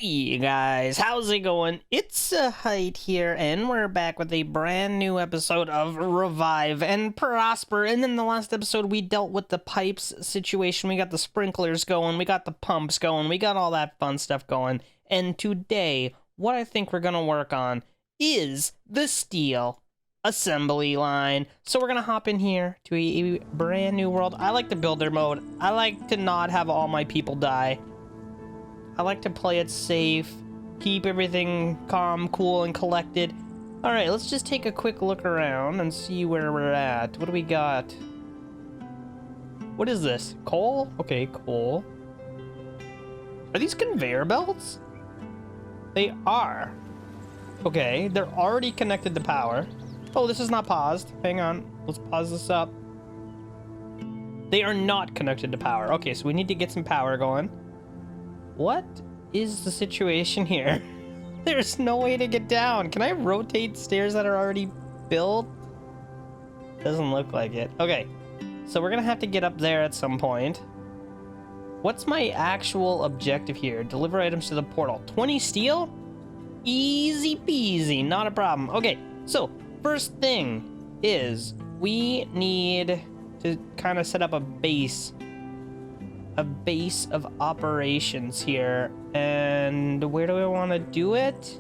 Hey guys, how's it going? It's Zahait here, and we're back with a brand new episode of Revive and Prosper. And in the last episode, we dealt with the pipes situation. We got the sprinklers going, we got the pumps going, we got all that fun stuff going. And today, what I think we're gonna work on is the steel assembly line. So we're gonna hop in here to a brand new world. I like the builder mode. I like to not have all my people die. I like to play it safe, keep everything calm, cool, and collected. Alright, let's just take a quick look around and see where we're at. What do we got? What is this? Coal? Okay, coal. Are these conveyor belts? They are. Okay, they're already connected to power. Oh, this is not paused. Hang on, let's pause this up. They are not connected to power. Okay, so we need to get some power going. What is the situation here? There's no way to get down. Can I rotate stairs that are already built? Doesn't look like it. Okay, so we're gonna have to get up there at some point. What's my actual objective here? Deliver items to the portal. 20 steel? Easy peasy, not a problem. Okay, so first thing is we need to kind of set up a base of operations here. And where do I want to do it?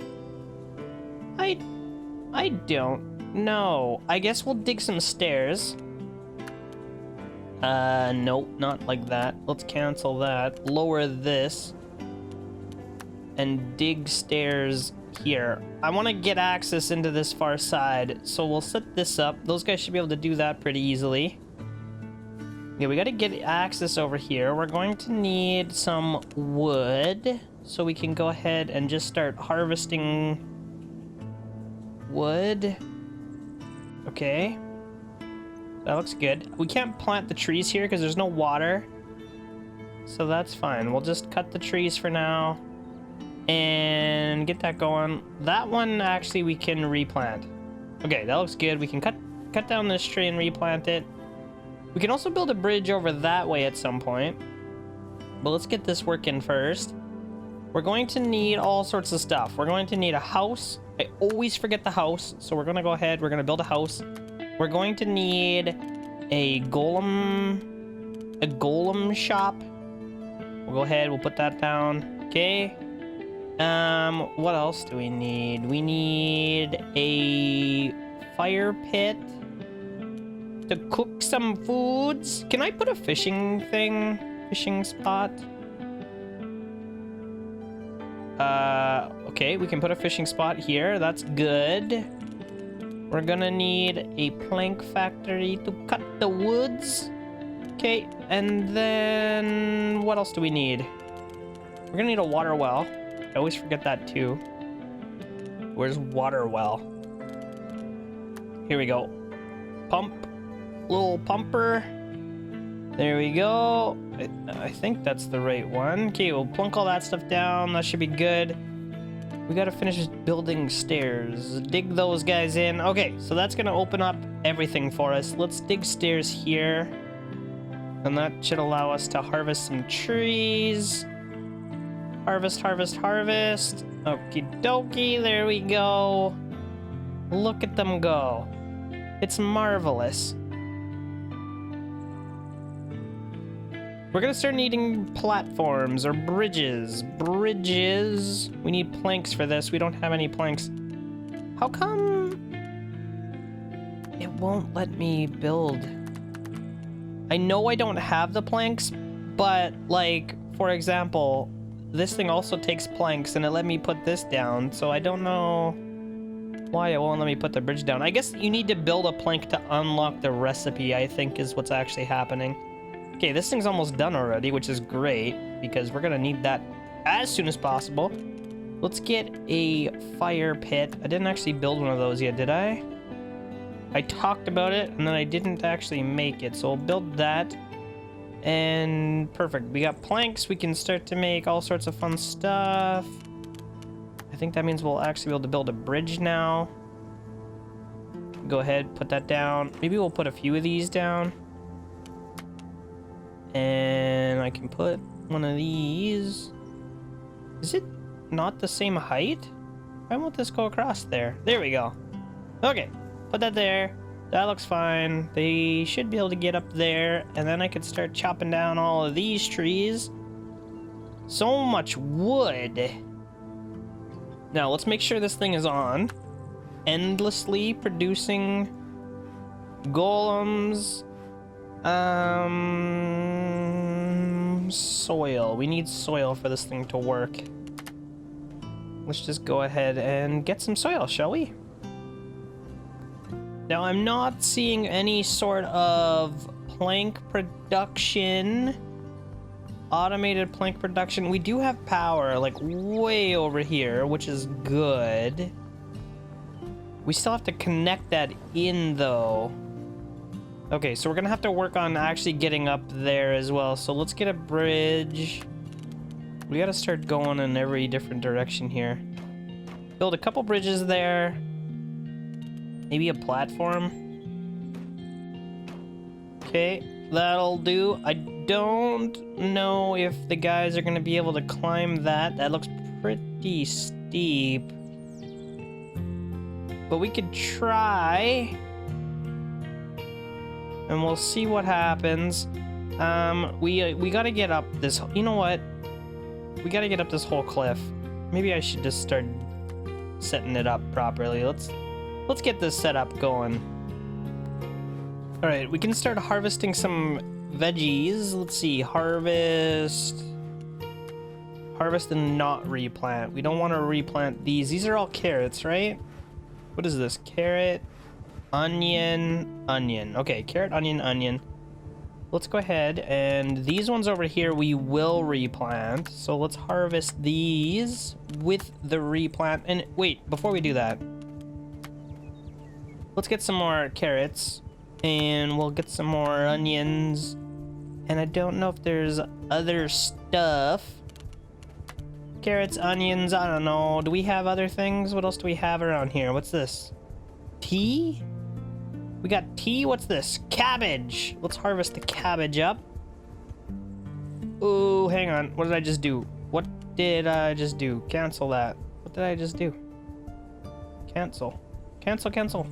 I don't know. I guess we'll dig some stairs. Nope, not like that. Let's cancel that. Lower this and dig stairs here. I want to get access into this far side, so we'll set this up. Those guys should be able to do that pretty easily. Yeah, we got to get access over here. We're going to need some wood, so we can go ahead and just start harvesting wood. Okay. That looks good. We can't plant the trees here because there's no water. So that's fine. We'll just cut the trees for now and get that going. That one, actually, we can replant. Okay, that looks good. We can cut down this tree and replant it. We can also build a bridge over that way at some point. But let's get this working first. We're going to need all sorts of stuff. We're going to need a house. I always forget the house, so we're going to go ahead. We're going to build a house. We're going to need a golem shop. We'll go ahead. We'll put that down. Okay. What else do we need? We need a fire pit to cook some foods. Can I put a fishing spot? Okay, we can put a fishing spot here. That's good. We're gonna need a plank factory to cut the woods. Okay, and then what else do we need? We're gonna need a water well. I always forget that too. Where's water well? Here we go. Pump. Little pumper. There we go. I think that's the right one. Okay, we'll plunk all that stuff down. That should be good. We gotta finish building stairs. Dig those guys in. Okay, so that's gonna open up everything for us. Let's dig stairs here. And that should allow us to harvest some trees. Harvest, harvest, harvest. Okie dokie, there we go. Look at them go. It's marvelous. We're gonna start needing platforms or bridges. Bridges. We need planks for this. We don't have any planks. How come it won't let me build? I know I don't have the planks, but like, for example, this thing also takes planks and it let me put this down. So I don't know why it won't let me put the bridge down. I guess you need to build a plank to unlock the recipe, I think is what's actually happening. Okay, this thing's almost done already, which is great, because we're gonna need that as soon as possible. Let's get a fire pit. I didn't actually build one of those yet, did I? I talked about it, and then I didn't actually make it, so we'll build that. And perfect. We got planks. We can start to make all sorts of fun stuff. I think that means we'll actually be able to build a bridge now. Go ahead, put that down. Maybe we'll put a few of these down. And I can put one of these. Is it not the same height? Why won't this go across there? There we go. Okay, put that there. That looks fine. They should be able to get up there, and then I could start chopping down all of these trees. So much wood. Now, let's make sure this thing is on. Endlessly producing golems. Soil. We need soil for this thing to work. Let's just go ahead and get some soil, shall we? Now, I'm not seeing any sort of plank production. Automated plank production. We do have power, like, way over here, which is good. We still have to connect that in, though. Okay, so we're gonna have to work on actually getting up there as well. So let's get a bridge. We gotta start going in every different direction here. Build a couple bridges there. Maybe a platform. Okay, that'll do. I don't know if the guys are gonna be able to climb that. That looks pretty steep. But we could try. And we'll see what happens. We gotta get up this... You know what? We gotta get up this whole cliff. Maybe I should just start setting it up properly. Let's get this set up going. Alright, we can start harvesting some veggies. Let's see, harvest and not replant. We don't want to replant these. These are all carrots, right? What is this? Carrot, onion, onion. Okay, carrot, onion, onion. Let's go ahead, and these ones over here we will replant. So let's harvest these with the replant. And wait, before we do that, let's get some more carrots, and we'll get some more onions. And I don't know if there's other stuff. Carrots, onions, I don't know. Do we have other things? What else do we have around here? What's this? Tea? We got tea? What's this? Cabbage! Let's harvest the cabbage up. Ooh, hang on. What did I just do? What did I just do? Cancel that. What did I just do? Cancel. Cancel, cancel.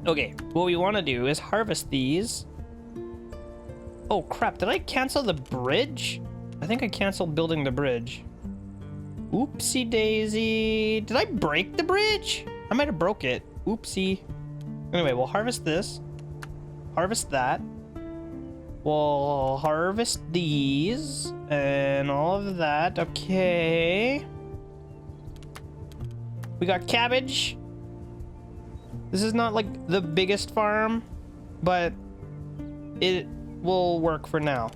Okay, what we want to do is harvest these. Oh crap, did I cancel the bridge? I think I canceled building the bridge. Oopsie daisy. Did I break the bridge? I might have broke it. Oopsie. Anyway, we'll harvest this. Harvest that. We'll harvest these. And all of that. Okay. We got cabbage. This is not like the biggest farm, but it will work for now.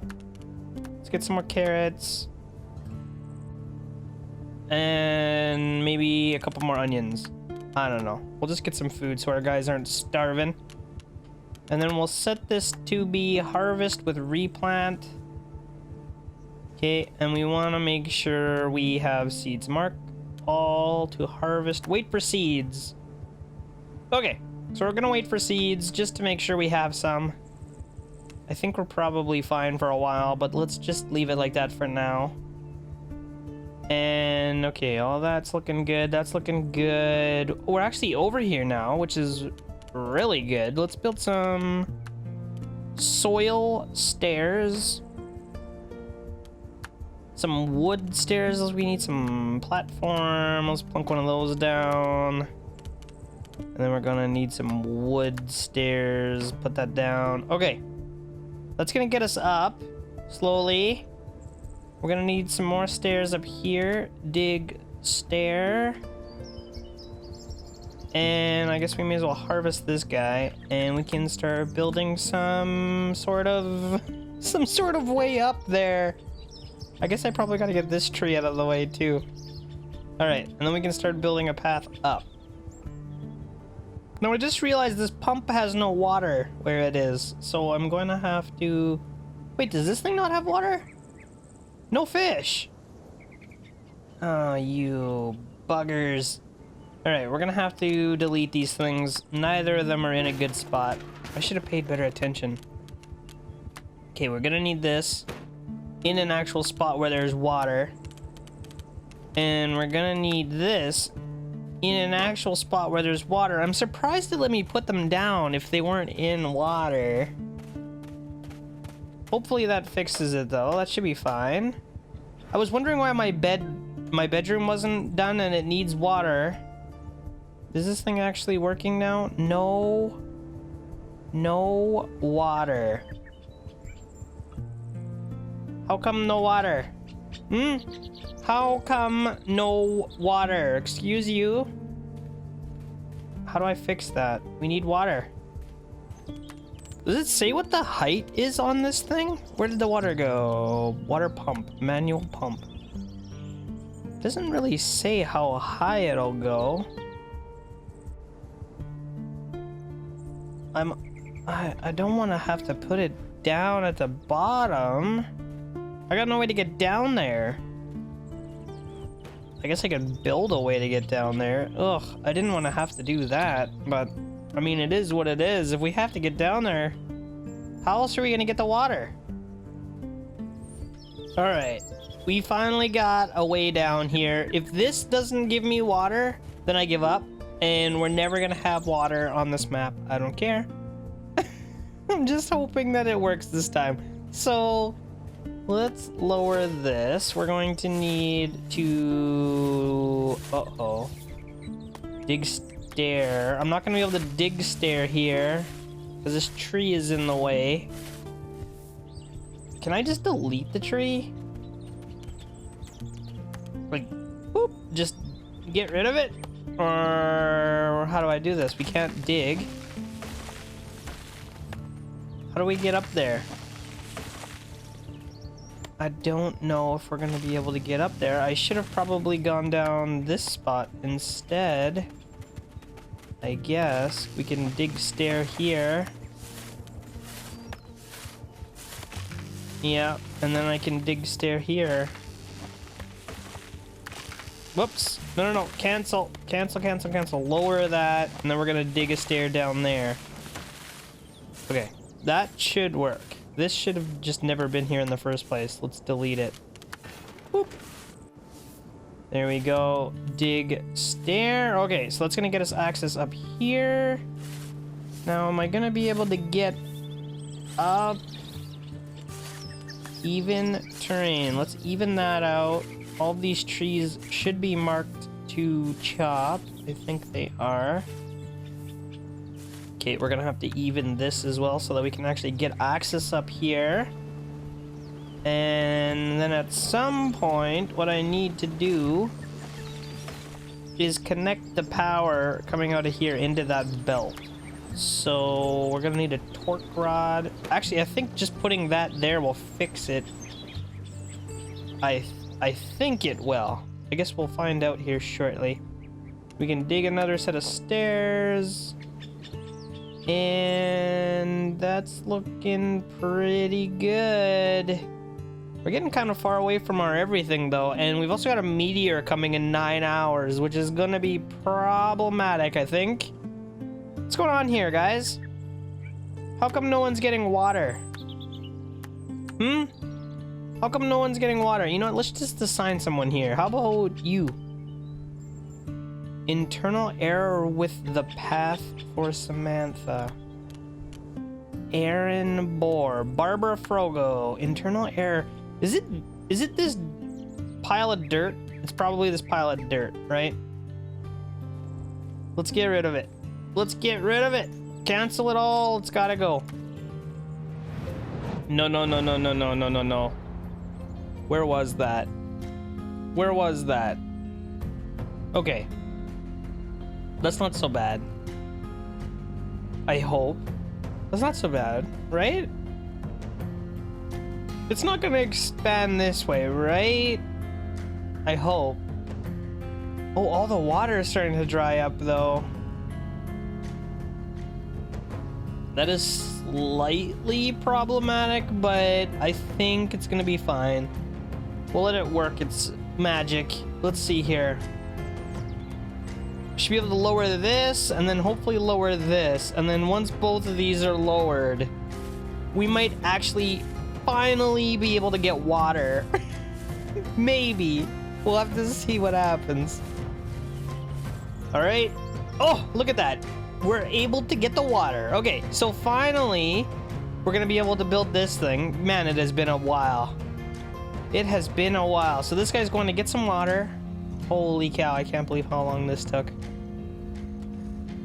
Let's get some more carrots. And maybe a couple more onions. I don't know. We'll just get some food so our guys aren't starving. And then we'll set this to be harvest with replant. Okay, and we want to make sure we have seeds. Mark all to harvest. Wait for seeds. Okay, so we're gonna wait for seeds just to make sure we have some. I think we're probably fine for a while, but let's just leave it like that for now. And okay, all that's looking good. That's looking good. We're actually over here now, which is really good. Let's build some soil stairs. Some wood stairs. We need some platform. Let's plunk one of those down. And then we're gonna need some wood stairs. Put that down. Okay. That's gonna get us up slowly. We're gonna need some more stairs up here. Dig stair. And I guess we may as well harvest this guy. And we can start building some sort of way up there. I guess I probably gotta get this tree out of the way too. Alright, and then we can start building a path up. Now I just realized this pump has no water where it is. So I'm going to have to... Wait, does this thing not have water? No fish! Oh, you buggers. Alright, we're gonna have to delete these things. Neither of them are in a good spot. I should have paid better attention. Okay, we're gonna need this in an actual spot where there's water. And we're gonna need this in an actual spot where there's water. I'm surprised it let me put them down if they weren't in water. Hopefully that fixes it though. That should be fine. I was wondering why my bedroom wasn't done and it needs water. Is this thing actually working now? No. No water. How come no water? How come no water? Excuse you? How do I fix that? We need water. Does it say what the height is on this thing? Where did the water go? Water pump. Manual pump. Doesn't really say how high it'll go. I don't want to have to put it down at the bottom. I got no way to get down there. I guess I could build a way to get down there. Ugh, I didn't want to have to do that, but I mean, it is what it is. If we have to get down there, how else are we gonna get the water? All right, we finally got a way down here. If this doesn't give me water, then I give up, and we're never gonna have water on this map. I don't care. I'm just hoping that it works this time. So let's lower this. We're going to need to... Uh-oh. Dig stair. I'm not going to be able to dig stair here because this tree is in the way. Can I just delete the tree? Like, whoop, just get rid of it? Or how do I do this? We can't dig. How do we get up there? I don't know if we're gonna be able to get up there. I should have probably gone down this spot instead. I guess we can dig stair here. Yeah, and then I can dig stair here. Whoops. No. Cancel. Cancel. Lower that, and then we're gonna dig a stair down there. Okay, that should work. This should have just never been here in the first place. Let's delete it. Whoop. There we go. Dig stair. Okay, so that's gonna get us access up here. Now, am I gonna be able to get up? Even terrain. Let's even that out. All these trees should be marked to chop. I think they are. Okay, we're gonna have to even this as well so that we can actually get access up here. And then at some point, what I need to do is connect the power coming out of here into that belt. So we're gonna need a torque rod. Actually, I think just putting that there will fix it. I think it will. I guess we'll find out here shortly. We can dig another set of stairs. And that's looking pretty good. We're getting kind of far away from our everything though, and we've also got a meteor coming in 9 hours, which is gonna be problematic, I think. What's going on here, guys? How come no one's getting water? How come no one's getting water? You know what, let's just assign someone here. How about you? Internal error with the path for Samantha. Aaron Bohr. Barbara Frogo. Internal error. Is it this pile of dirt? It's probably this pile of dirt, right? Let's get rid of it. Let's get rid of it. Cancel it all. It's gotta go. No. Where was that? Where was that? Okay. That's not so bad. I hope. That's not so bad, right? It's not gonna expand this way, right? I hope. Oh, all the water is starting to dry up, though. That is slightly problematic, but I think it's gonna be fine. We'll let it work. It's magic. Let's see here. Should be able to lower this, and then hopefully lower this, and then once both of these are lowered, we might actually finally be able to get water. Maybe. We'll have to see what happens. All right. Oh, look at that. We're able to get the water. Okay, so finally, we're going to be able to build this thing. Man, it has been a while. It has been a while. So this guy's going to get some water. Holy cow, I can't believe how long this took.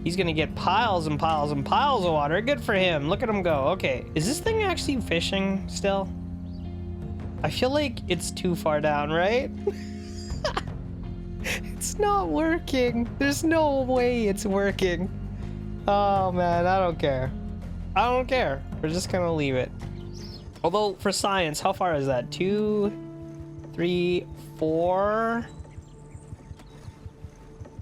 He's going to get piles and piles and piles of water. Good for him. Look at him go. Okay, is this thing actually fishing still? I feel like it's too far down, right? It's not working. There's no way it's working. Oh man, I don't care. I don't care. We're just gonna leave it. Although for science, how far is that? 2, 3, 4.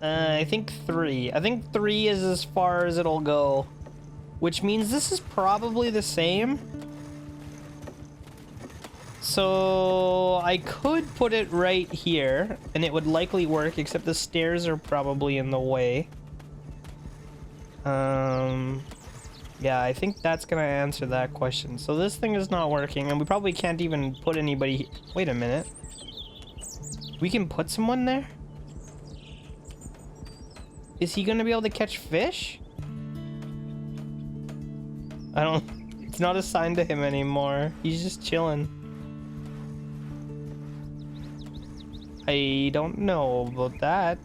I think 3. I think 3 is as far as it'll go, which means this is probably the same. So I could put it right here and it would likely work, except the stairs are probably in the way. Yeah, I think that's gonna answer that question. So this thing is not working and we probably can't even put anybody. Wait a minute. We can put someone there? Is he gonna be able to catch fish? I don't, it's not assigned to him anymore. He's just chilling. I don't know about that.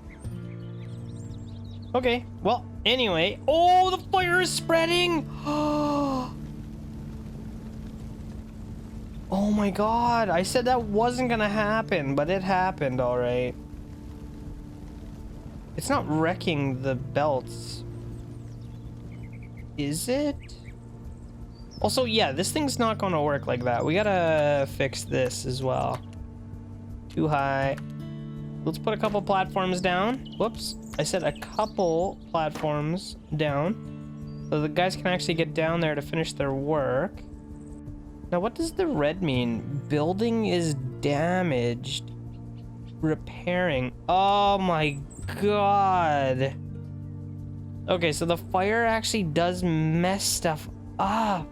Okay, well, anyway. Oh, the fire is spreading! Oh my god, I said that wasn't gonna happen, but it happened, alright. It's not wrecking the belts. Is it? Also, yeah, this thing's not gonna work like that. We gotta fix this as well. Too high. Let's put a couple platforms down. Whoops. I said a couple platforms down. So the guys can actually get down there to finish their work. Now, what does the red mean? Building is damaged. Repairing. Oh my god. Okay, so the fire actually does mess stuff up.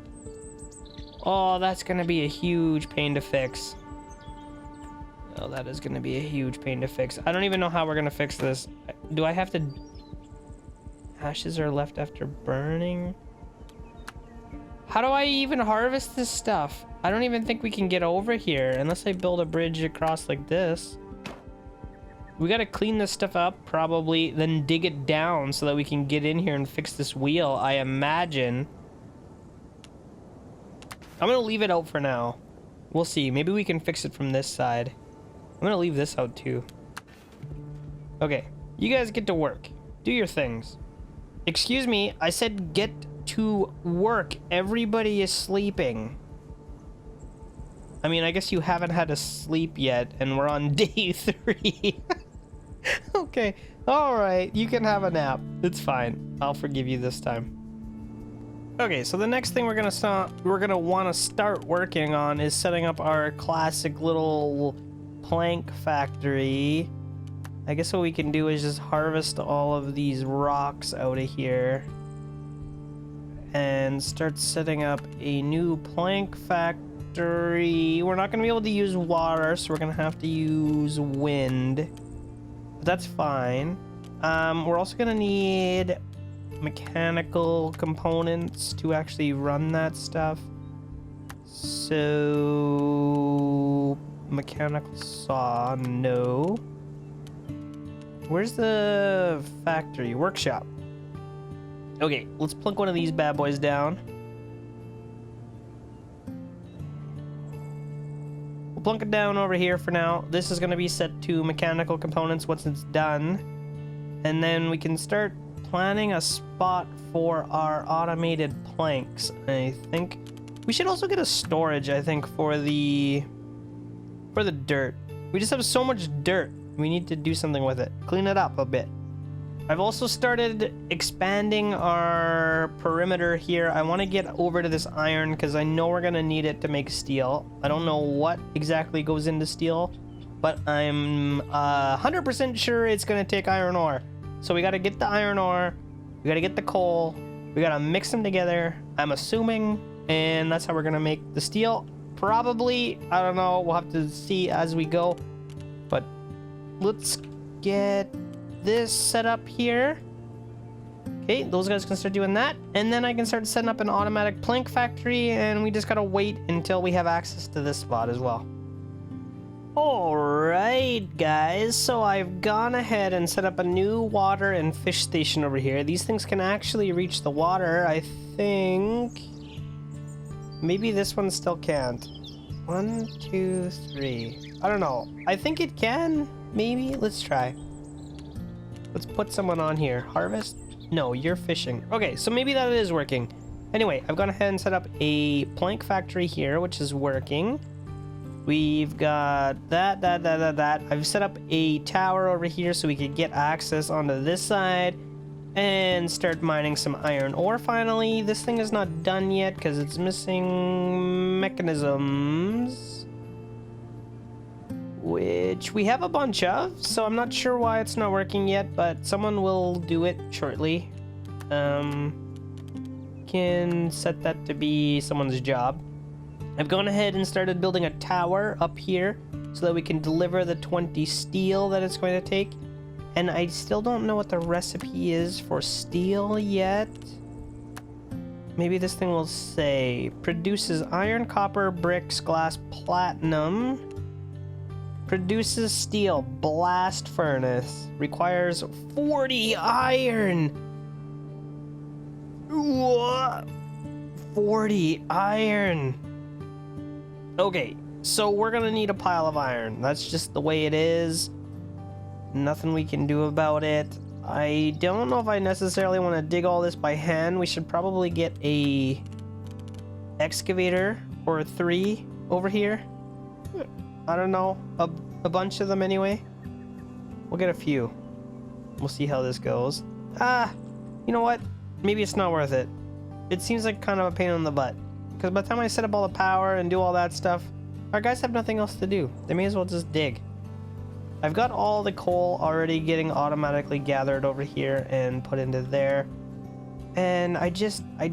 Oh, that's gonna be a huge pain to fix. Oh, that is going to be a huge pain to fix. I don't even know how we're going to fix this. Do I have to... Ashes are left after burning? How do I even harvest this stuff? I don't even think we can get over here unless I build a bridge across like this. We got to clean this stuff up, probably, then dig it down so that we can get in here and fix this wheel, I imagine. I'm going to leave it out for now. We'll see. Maybe we can fix it from this side. I'm gonna leave this out too. Okay, you guys get to work. Do your things. Excuse me, I said get to work. Everybody is sleeping. I mean, I guess you haven't had a sleep yet, and we're on day 3. Okay, alright, you can have a nap. It's fine. I'll forgive you this time. Okay, so the next thing we're gonna want to start working on is setting up our classic little plank factory. I guess what we can do is just harvest all of these rocks out of here and start setting up a new plank factory. We're not going to be able to use water, so we're going to have to use wind. But that's fine. We're also going to need mechanical components to actually run that stuff. So... mechanical saw, no. Where's the factory? Workshop. Okay, let's plunk one of these bad boys down. We'll plunk it down over here for now. This is going to be set to mechanical components once it's done. And then we can start planning a spot for our automated planks. I think we should also get a storage, I think, for the dirt. We just have so much dirt. We need to do something with it. Clean it up a bit. I've also started expanding our perimeter here. I want to get over to this iron because I know we're going to need it to make steel. I don't know what exactly goes into steel, but I'm 100% sure it's going to take iron ore. So we got to get the iron ore. We got to get the coal. We got to mix them together, I'm assuming, and that's how we're going to make the steel. Probably, I don't know, we'll have to see as we go. But let's get this set up here. Okay, those guys can start doing that. And then I can start setting up an automatic plank factory, and we just gotta wait until we have access to this spot as well. Alright guys, so I've gone ahead and set up a new water and fish station over here. These things can actually reach the water, I think. Maybe this one still can't. 1, 2, 3. I don't know. I think it can. Maybe. Let's try. Let's put someone on here. Harvest? No, you're fishing. Okay, so maybe that is working. Anyway, I've gone ahead and set up a plank factory here, which is working. We've got that. I've set up a tower over here so we could get access onto this side and start mining some iron ore finally. This thing is not done yet because it's missing mechanisms, which we have a bunch of, so I'm not sure why it's not working yet, but someone will do it shortly. Can set that to be someone's job. I've gone ahead and started building a tower up here so that we can deliver the 20 steel that it's going to take. And I still don't know what the recipe is for steel yet. Maybe this thing will say produces iron, copper, bricks, glass, platinum. Produces steel, blast furnace. Requires 40 iron. What? 40 iron. Okay, so we're gonna need a pile of iron. That's just the way it is. Nothing we can do about it. I don't know if I necessarily want to dig all this by hand. We should probably get a excavator or 3 over here. I don't know, a bunch of them anyway. We'll get a few. We'll see how this goes. You know what? Maybe it's not worth it. It seems like kind of a pain in the butt. Because by the time I set up all the power and do all that stuff, our guys have nothing else to do. They may as well just dig. I've got all the coal already getting automatically gathered over here and put into there. And I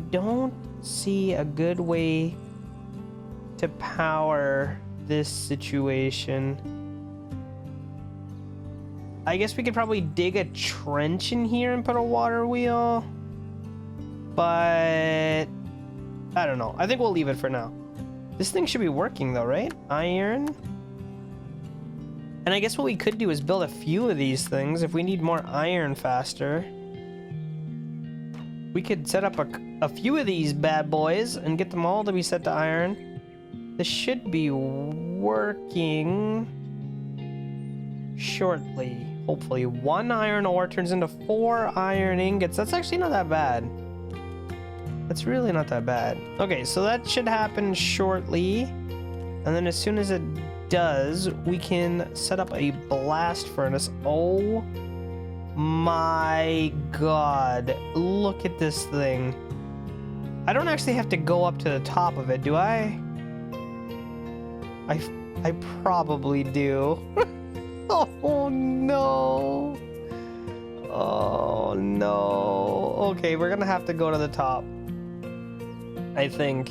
don't see a good way to power this situation. I guess we could probably dig a trench in here and put a water wheel. But I don't know. I think we'll leave it for now. This thing should be working though, right? Iron. And I guess what we could do is build a few of these things if we need more iron faster. We could set up a few of these bad boys and get them all to be set to iron. This should be working shortly. Hopefully 1 iron ore turns into 4 iron ingots. That's actually not that bad. That's really not that bad. Okay, so that should happen shortly. And then as soon as it does, we can set up a blast furnace. Oh my god. Look at this thing. I don't actually have to go up to the top of it, do I? I probably do. Oh no. Oh no. Okay, we're gonna have to go to the top. I think.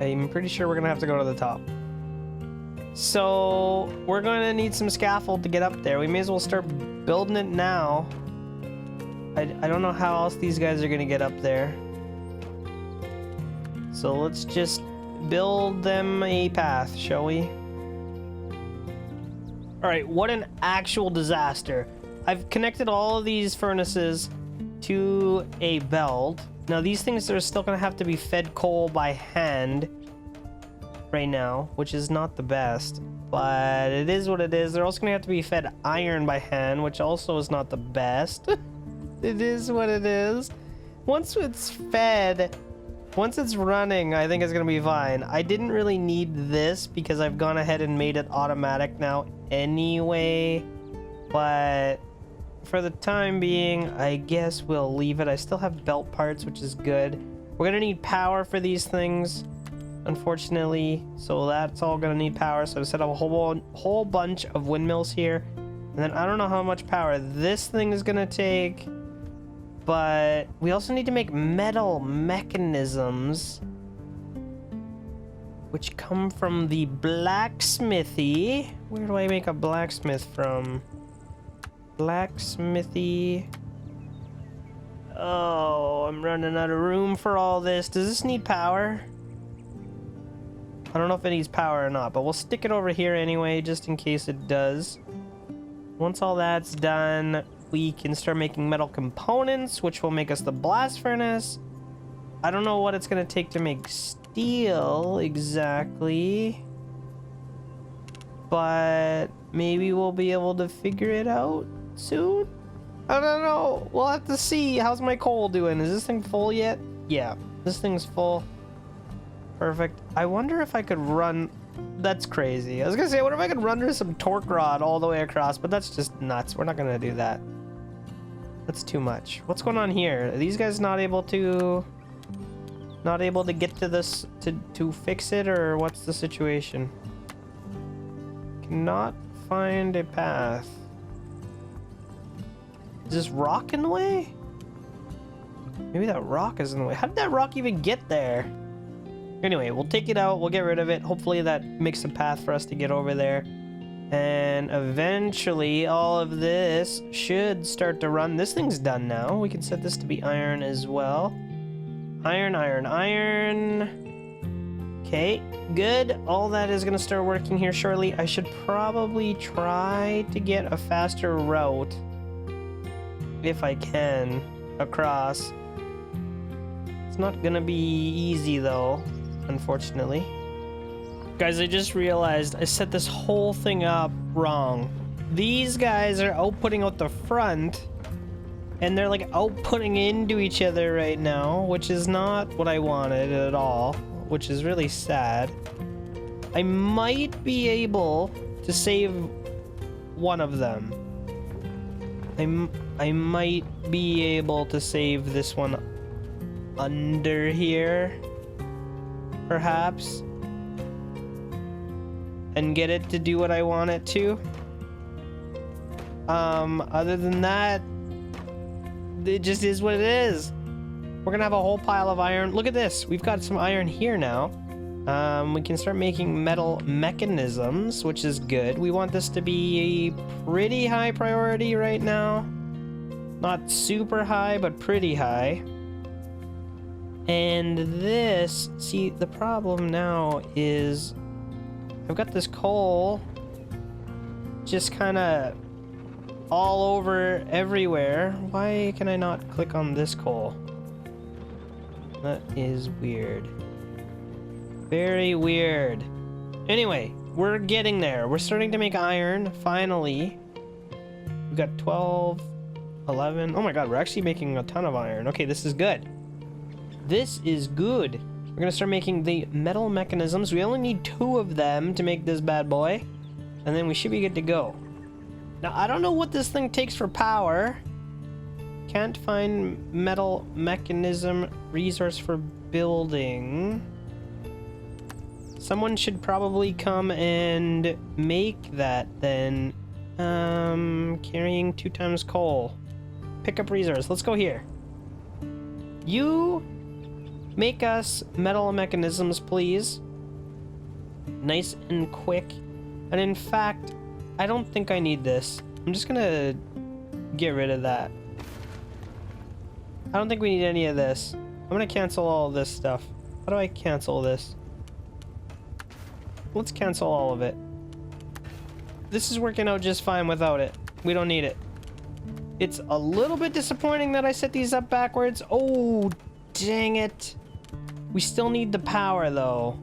I'm pretty sure we're gonna have to go to the top. So we're gonna need some scaffold to get up there. We may as well start building it now. I don't know how else these guys are gonna get up there. So let's just build them a path, shall we? Alright, what an actual disaster. I've connected all of these furnaces to a belt. Now these things are still gonna have to be fed coal by hand right now, which is not the best, but it is what it is. They're also gonna have to be fed iron by hand, which also is not the best. It is what it is. Once it's fed, once it's running, I think it's gonna be fine. I didn't really need this because I've gone ahead and made it automatic now anyway, but for the time being, I guess we'll leave it. I still have belt parts, which is good. We're gonna need power for these things, unfortunately, so that's all gonna need power. So I set up a whole bunch of windmills here, and then I don't know how much power this thing is gonna take, but we also need to make metal mechanisms. which come from the blacksmithy. Where do I make a blacksmith from? Blacksmithy. Oh, I'm running out of room for all this. Does this need power? I don't know if it needs power or not, but we'll stick it over here anyway, just in case it does. Once all that's done, we can start making metal components, which will make us the blast furnace. I don't know what it's going to take to make steel exactly, but maybe we'll be able to figure it out soon. I don't know. We'll have to see. How's my coal doing? Is this thing full yet? Yeah, this thing's full. Perfect. I wonder if I could run... That's crazy. I was gonna say, I wonder if I could run some torque rod all the way across, but that's just nuts. We're not gonna do that. That's too much. What's going on here? Are these guys not able to... Not able to get to this to fix it, or what's the situation? Cannot find a path. Is this rock in the way? Maybe that rock is in the way. How did that rock even get there? Anyway, we'll take it out. We'll get rid of it. Hopefully that makes a path for us to get over there. And eventually all of this should start to run. This thing's done now. We can set this to be iron as well. Iron, iron, iron. Okay, good. All that is going to start working here shortly. I should probably try to get a faster route, if I can, across. It's not going to be easy though, unfortunately. Guys, I just realized I set this whole thing up wrong. These guys are outputting out the front, and they're like outputting into each other right now, which is not what I wanted at all, which is really sad. I might be able to save one of them. I might be able to save this one under here, perhaps, and get it to do what I want it to. Other than that, it just is what it is. We're gonna have a whole pile of iron. Look at this. We've got some iron here now. We can start making metal mechanisms, which is good. We want this to be a pretty high priority right now. Not super high, but pretty high. And this, see, the problem now is I've got this coal just kind of all over everywhere. Why can I not click on this coal? That is weird. Very weird. Anyway, we're getting there. We're starting to make iron, finally. We've got 12, 11. Oh my god, we're actually making a ton of iron. Okay, this is good. This is good. We're gonna start making the metal mechanisms. We only need 2 of them to make this bad boy, and then we should be good to go. Now, I don't know what this thing takes for power. Can't find metal mechanism resource for building. Someone should probably come and make that then. Carrying 2 times coal. Pick up resource. Let's go here. You make us metal mechanisms, please. Nice and quick. And in fact, I don't think I need this. I'm just gonna get rid of that. I don't think we need any of this. I'm gonna cancel all of this stuff. How do I cancel this? Let's cancel all of it. This is working out just fine without it. We don't need it. It's a little bit disappointing that I set these up backwards. Oh, dang it. We still need the power though.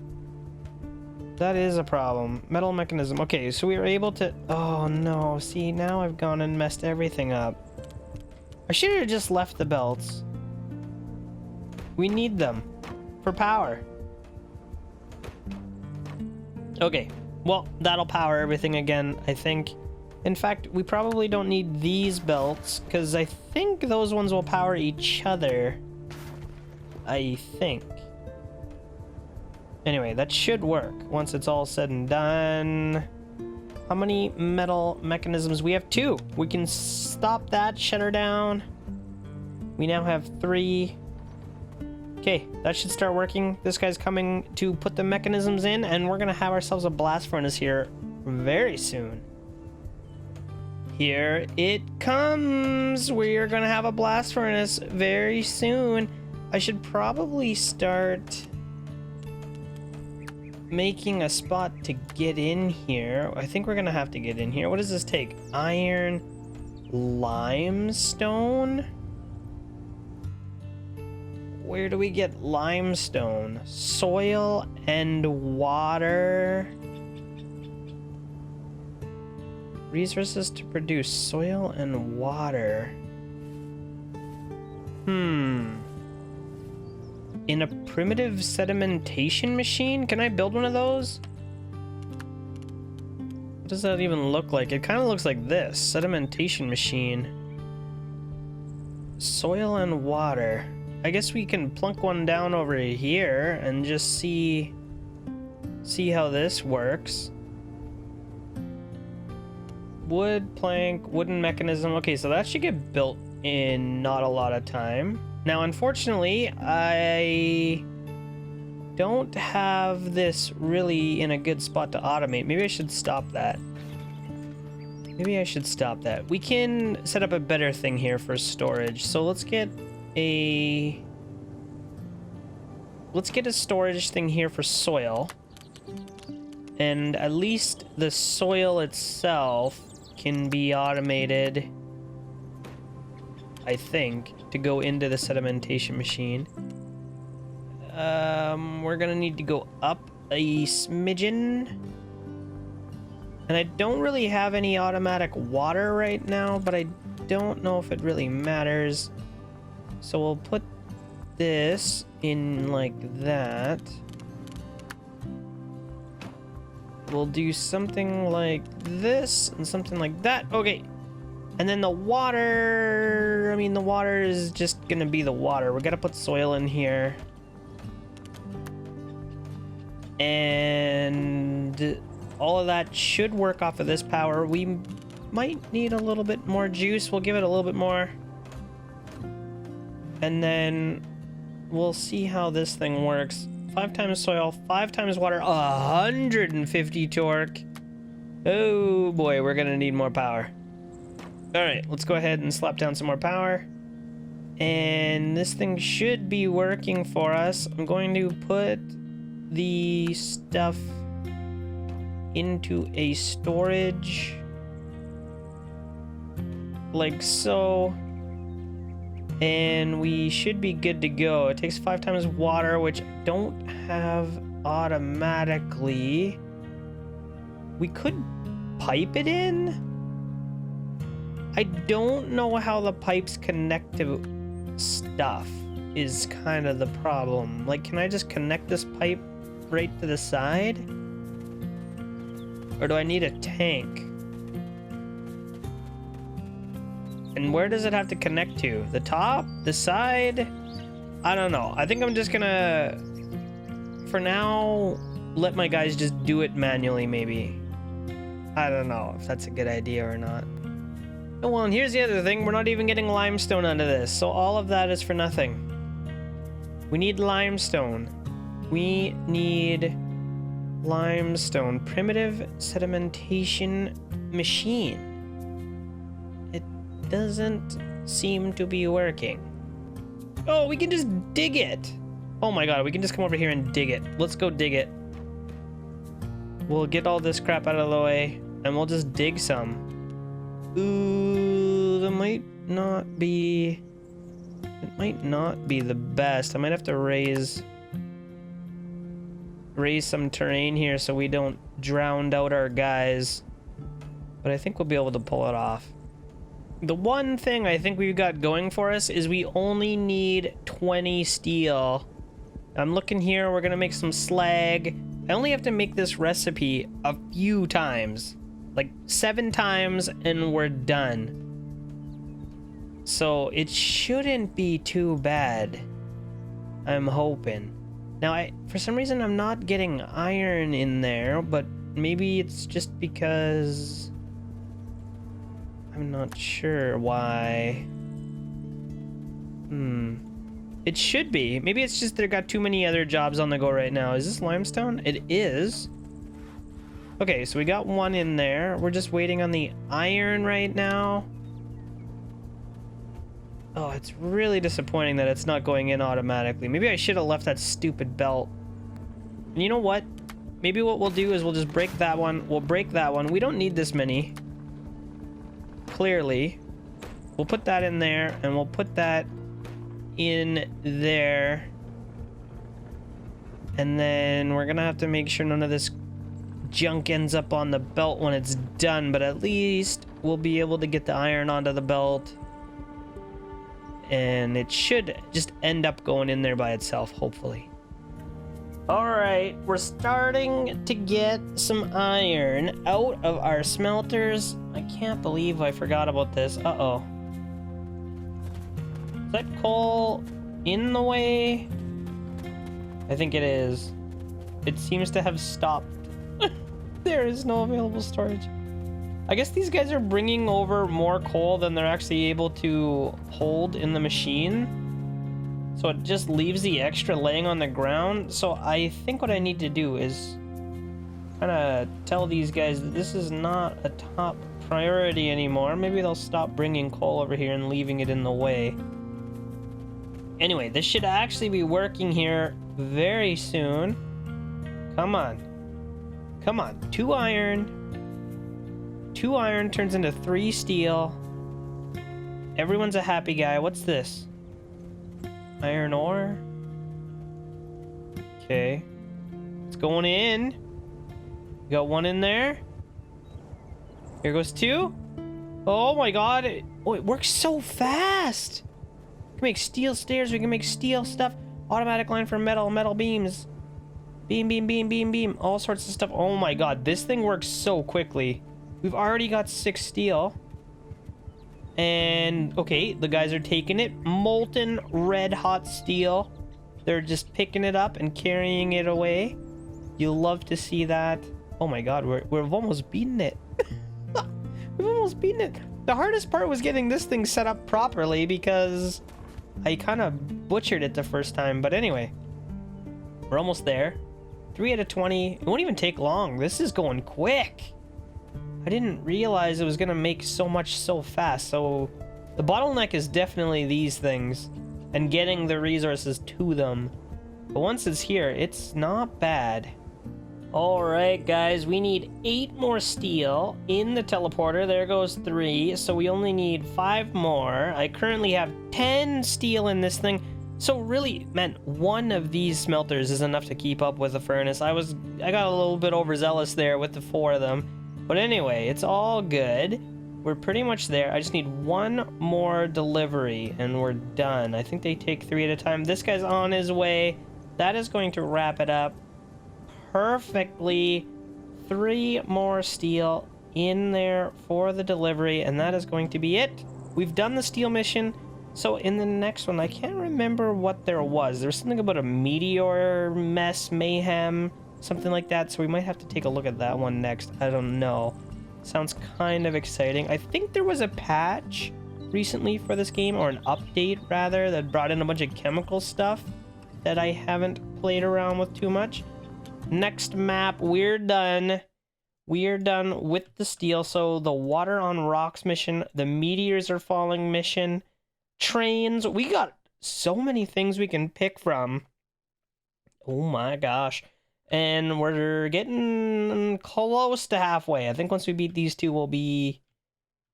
That is a problem. Metal mechanism. Okay, so we were able to... Oh no, see, now I've gone and messed everything up. I should have just left the belts. We need them for power. Okay, well, that'll power everything again, I think. In fact, we probably don't need these belts, because I think those ones will power each other. I think. Anyway, that should work once it's all said and done. How many metal mechanisms? We have 2. We can stop that, shut her down. We now have 3. Okay, that should start working. This guy's coming to put the mechanisms in, and we're gonna have ourselves a blast furnace here very soon. Here it comes. We're gonna have a blast furnace very soon. I should probably start making a spot to get in here. I think we're gonna have to get in here. What does this take? Iron, limestone? Where do we get limestone? Soil and water. Resources to produce soil and water. In a primitive sedimentation machine? Can I build one of those? What does that even look like? It kind of looks like this. Sedimentation machine. Soil and water. I guess we can plunk one down over here and just see how this works. Wood, plank, wooden mechanism. Okay, so that should get built in not a lot of time. Now, unfortunately, I don't have this really in a good spot to automate. Maybe I should stop that. We can set up a better thing here for storage. So let's get a storage thing here for soil. And at least the soil itself can be automated, I think, to go into the sedimentation machine. We're gonna need to go up a smidgen. And I don't really have any automatic water right now, but I don't know if it really matters. So we'll put this in like that. We'll do something like this and something like that. Okay. And then the water, the water is just gonna be the water. We gotta put soil in here. And all of that should work off of this power. We might need a little bit more juice. We'll give it a little bit more. And then we'll see how this thing works. 5 times soil, 5 times water, 150 torque. Oh boy, we're gonna need more power. All right, let's go ahead and slap down some more power. And this thing should be working for us. I'm going to put the stuff into a storage like so. And we should be good to go. It takes 5 times water, which I don't have automatically. We could pipe it in. I don't know how the pipes connect to stuff is kind of the problem. Like, can I just connect this pipe right to the side? Or do I need a tank? And where does it have to connect to? The top? The side? I don't know. I think I'm just gonna, for now, let my guys just do it manually, maybe. I don't know if that's a good idea or not. Oh, well, and here's the other thing. We're not even getting limestone out of this, so all of that is for nothing. We need limestone. We need limestone. Primitive sedimentation machine. It doesn't seem to be working. Oh, we can just dig it. Oh my god, we can just come over here and dig it. Let's go dig it. We'll get all this crap out of the way, and we'll just dig some. Ooh, that might not be... It might not be the best. I might have to raise some terrain here so we don't drown out our guys. But I think we'll be able to pull it off. The one thing I think we've got going for us is we only need 20 steel. I'm looking here, we're gonna make some slag. I only have to make this recipe a few times. Like 7 times and we're done. So it shouldn't be too bad. I'm hoping. Now, for some reason I'm not getting iron in there, but maybe it's just because... I'm not sure why. It should be. Maybe it's just they've got too many other jobs on the go right now. Is this limestone? It is. Okay, so we got one in there. We're just waiting on the iron right now. Oh, it's really disappointing that it's not going in automatically. Maybe I should have left that stupid belt. And you know what? Maybe what we'll do is we'll just break that one. We'll break that one. We don't need this many. Clearly. We'll put that in there, and we'll put that in there. And then we're gonna have to make sure none of this junk ends up on the belt when it's done, but at least we'll be able to get the iron onto the belt. And it should just end up going in there by itself, hopefully. Alright, we're starting to get some iron out of our smelters. I can't believe I forgot about this. Uh-oh. Is that coal in the way? I think it is. It seems to have stopped. There is no available storage. I guess these guys are bringing over more coal than they're actually able to hold in the machine. So it just leaves the extra laying on the ground. So I think what I need to do is kind of tell these guys that this is not a top priority anymore. Maybe they'll stop bringing coal over here and leaving it in the way. Anyway, this should actually be working here very soon. Come on. Come on. 2 iron. 2 iron turns into 3 steel. Everyone's a happy guy. What's this? Iron ore. Okay. It's going in. Got 1 in there. Here goes 2. Oh my god. Oh, it works so fast. We can make steel stairs. We can make steel stuff. Automatic line for metal. Metal beams. Beam, beam, beam, beam, beam. All sorts of stuff. Oh my god. This thing works so quickly. We've already got 6 steel. And, okay, the guys are taking it. Molten red hot steel. They're just picking it up and carrying it away. You'll love to see that. Oh my god, we've almost beaten it. We've almost beaten it. The hardest part was getting this thing set up properly because I kind of butchered it the first time. But anyway, we're almost there. 3 out of 20. It won't even take long. This is going quick. I didn't realize it was gonna make so much so fast. So the bottleneck is definitely these things and getting the resources to them. But once it's here, it's not bad. Alright guys, we need 8 more steel in the teleporter. There goes 3, so we only need 5 more. I currently have 10 steel in this thing. So really, man, 1 of these smelters is enough to keep up with the furnace. I got a little bit overzealous there with the 4 of them. But anyway, it's all good. We're pretty much there. I just need 1 more delivery and we're done. I think they take 3 at a time. This guy's on his way. That is going to wrap it up perfectly. 3 more steel in there for the delivery, and that is going to be it. We've done the steel mission. So in the next one, I can't remember what there was. There was something about a meteor mess, mayhem, something like that. So we might have to take a look at that one next. I don't know. Sounds kind of exciting. I think there was a patch recently for this game, or an update rather, that brought in a bunch of chemical stuff that I haven't played around with too much. Next map, we're done. We're done with the steel. So the water on rocks mission, the meteors are falling mission, trains. We got so many things we can pick from. Oh my gosh. And we're getting close to halfway. I think once we beat these 2, we'll be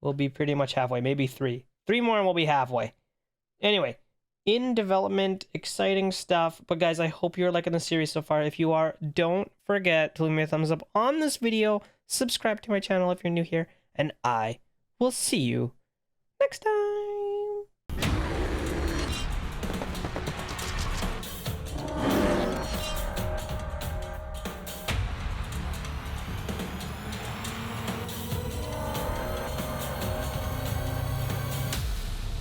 pretty much halfway. Maybe 3. 3 more and we'll be halfway. Anyway, in development, exciting stuff. But guys, I hope you're liking the series so far. If you are, don't forget to leave me a thumbs up on this video. Subscribe to my channel if you're new here. And I will see you next time.